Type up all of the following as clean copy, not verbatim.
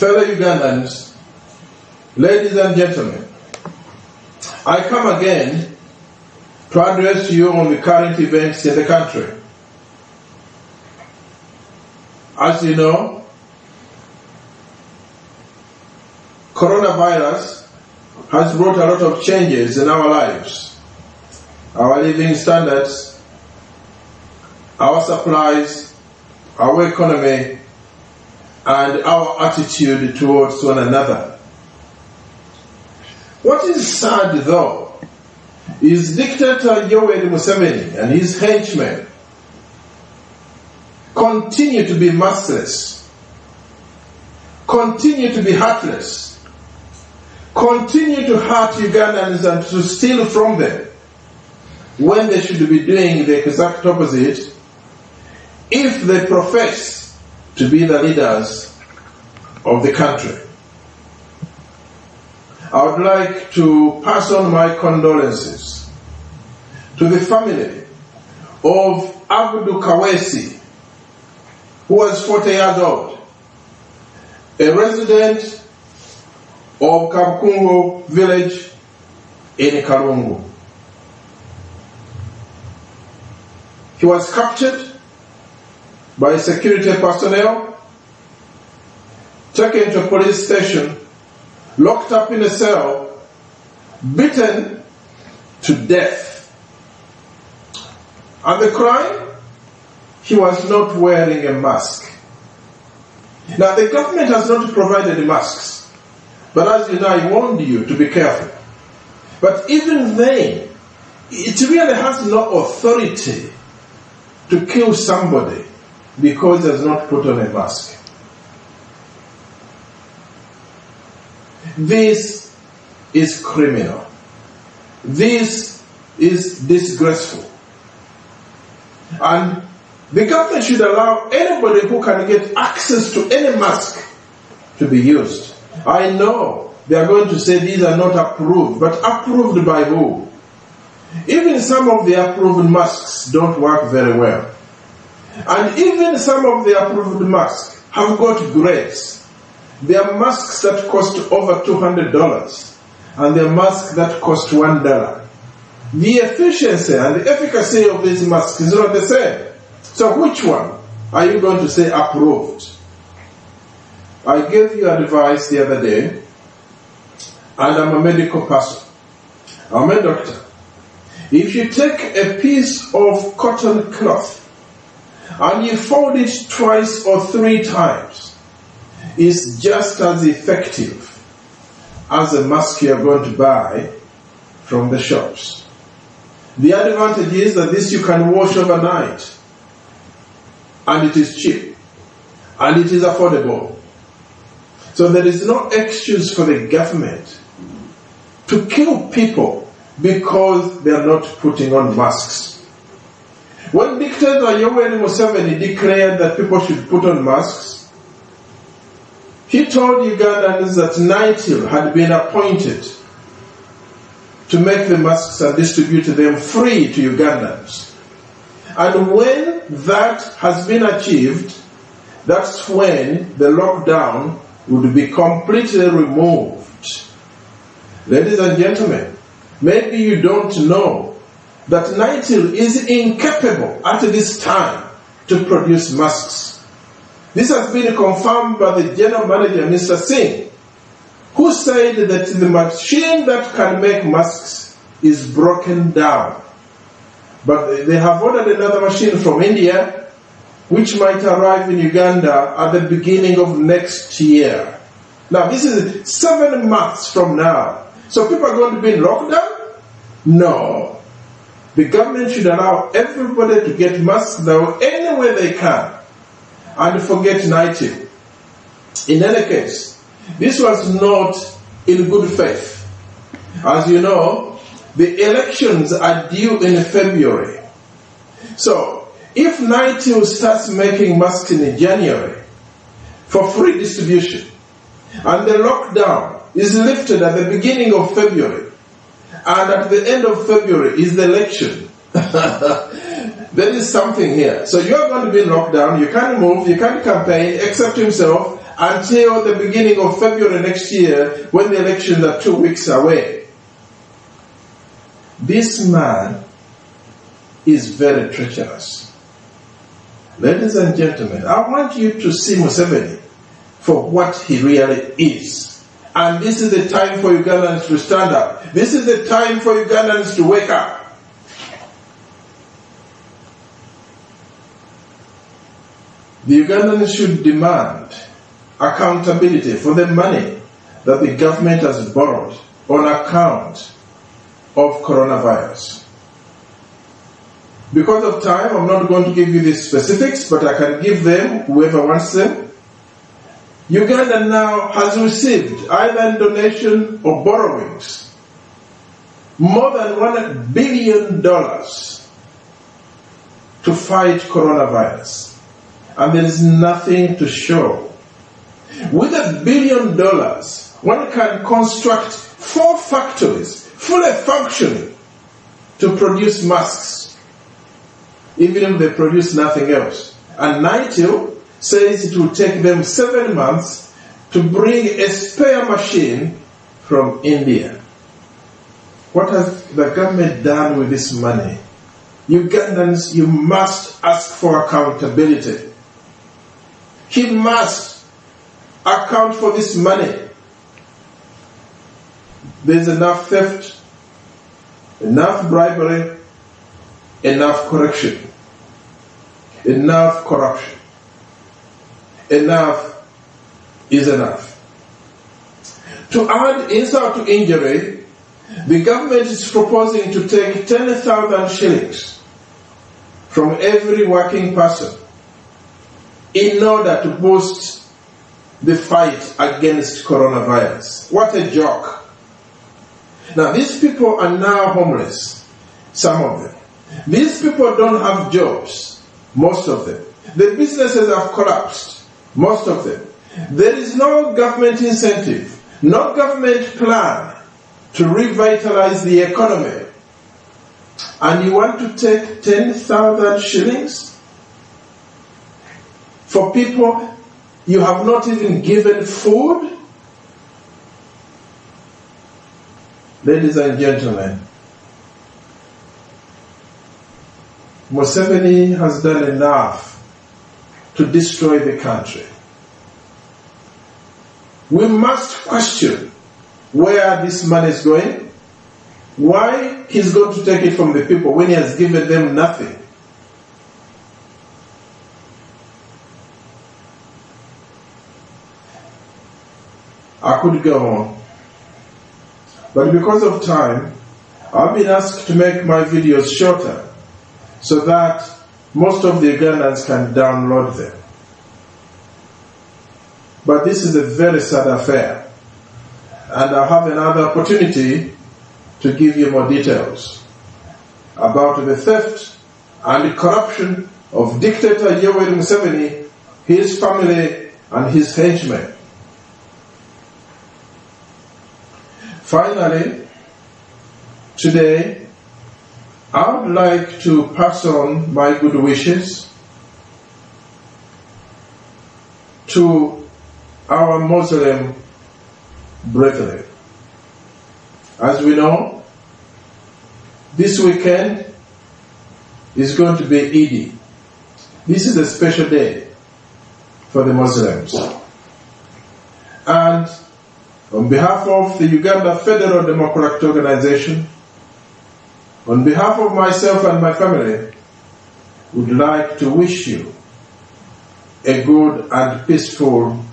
fellow Ugandans, ladies and gentlemen, I come again to address you on the current events in the country. As you know, coronavirus has brought a lot of changes in our lives, our living standards, our supplies, our economy, and our attitude towards one another. What is sad, though, is Dictator Museveni and his henchmen continue to be merciless, continue to be heartless, continue to hurt Ugandans and to steal from them when they should be doing the exact opposite if they profess to be the leaders of the country. I would like to pass on my condolences to the family of Abdu Kawesi, who was 40 years old, a resident of Kabukungu village in Kalungu. He was captured by security personnel, taken to a police station, locked up in a cell, beaten to death. And the crime? He was not wearing a mask. Now, the government has not provided masks, but as you know, I warned you to be careful. But even then, it really has no authority to kill somebody because he has not put on a mask. This is criminal. This is disgraceful. And the government should allow anybody who can get access to any mask to be used. I know they are going to say these are not approved, but approved by who? Even some of the approved masks don't work very well. And even some of the approved masks have got grades. There are masks that cost over $200, and there are masks that cost $1. The efficiency and the efficacy of these masks is not the same. So which one are you going to say approved? I gave you advice the other day, and I'm a medical person. I'm a doctor. If you take a piece of cotton cloth and you fold it twice or 3 times, it's just as effective as a mask you're going to buy from the shops. The advantage is that this you can wash overnight, and it is cheap, and it is affordable. So there is no excuse for the government to kill people because they are not putting on masks. When Dictator Museveni declared that people should put on masks, he told Ugandans that NITIL had been appointed to make the masks and distribute them free to Ugandans. And when that has been achieved, that's when the lockdown would be completely removed. Ladies and gentlemen, maybe you don't know that NITIL is incapable at this time to produce masks. This has been confirmed by the General Manager, Mr. Singh, who said that the machine that can make masks is broken down. But they have ordered another machine from India, which might arrive in Uganda at the beginning of next year. Now, this is 7 months from now. So people are going to be in lockdown? No. The government should allow everybody to get masks now any way they can and forget NITIL. In any case, this was not in good faith. As you know, the elections are due in February. So, if NITIL starts making masks in January for free distribution, and the lockdown is lifted at the beginning of February, and at the end of February is the election, there is something here. So you are going to be in lockdown, you can't move, you can't campaign, except himself until the beginning of February next year, when the elections are 2 weeks away. This man is very treacherous. Ladies and gentlemen, I want you to see Museveni for what he really is. And this is the time for Ugandans to stand up. This is the time for Ugandans to wake up. The Ugandans should demand accountability for the money that the government has borrowed on account of coronavirus. Because of time, I'm not going to give you the specifics, but I can give them, whoever wants them. Uganda now has received, either in donation or borrowings, more than $1 billion to fight coronavirus. And there is nothing to show. With $1 billion, one can construct 4 factories fully functioning to produce masks, even if they produce nothing else. And NITIL says it will take them 7 months to bring a spare machine from India. What has the government done with this money? Ugandans, you must ask for accountability. He must account for this money. There's enough theft, enough bribery, enough corruption. Enough corruption. Enough is enough. To add insult to injury, the government is proposing to take 10,000 shillings from every working person in order to boost the fight against coronavirus. What a joke. Now, these people are now homeless, some of them. These people don't have jobs, most of them. The businesses have collapsed, most of them. There is no government incentive, no government plan to revitalize the economy. And you want to take 10,000 shillings for people you have not even given food? Ladies and gentlemen, Museveni has done enough to destroy the country. We must question where this money is going, why he's going to take it from the people when he has given them nothing. I could go on, but because of time, I've been asked to make my videos shorter so that most of the Ugandans can download them. But this is a very sad affair, and I'll have another opportunity to give you more details about the theft and the corruption of Dictator Museveni, his family, and his henchmen. Finally, today, I would like to pass on my good wishes to our Muslim brethren. As we know, this weekend is going to be Eid. This is a special day for the Muslims. And on behalf of the Uganda Federal Democratic Organization, on behalf of myself and my family, would like to wish you a good and peaceful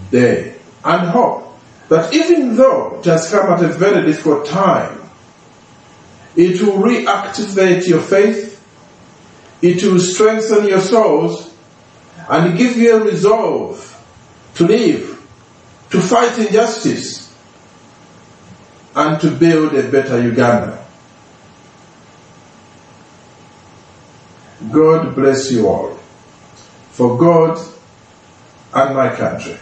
day, and hope that even though it has come at a very difficult time, it will reactivate your faith, it will strengthen your souls, and give you a resolve to live, to fight injustice, and to build a better Uganda. God bless you all, for God and my country.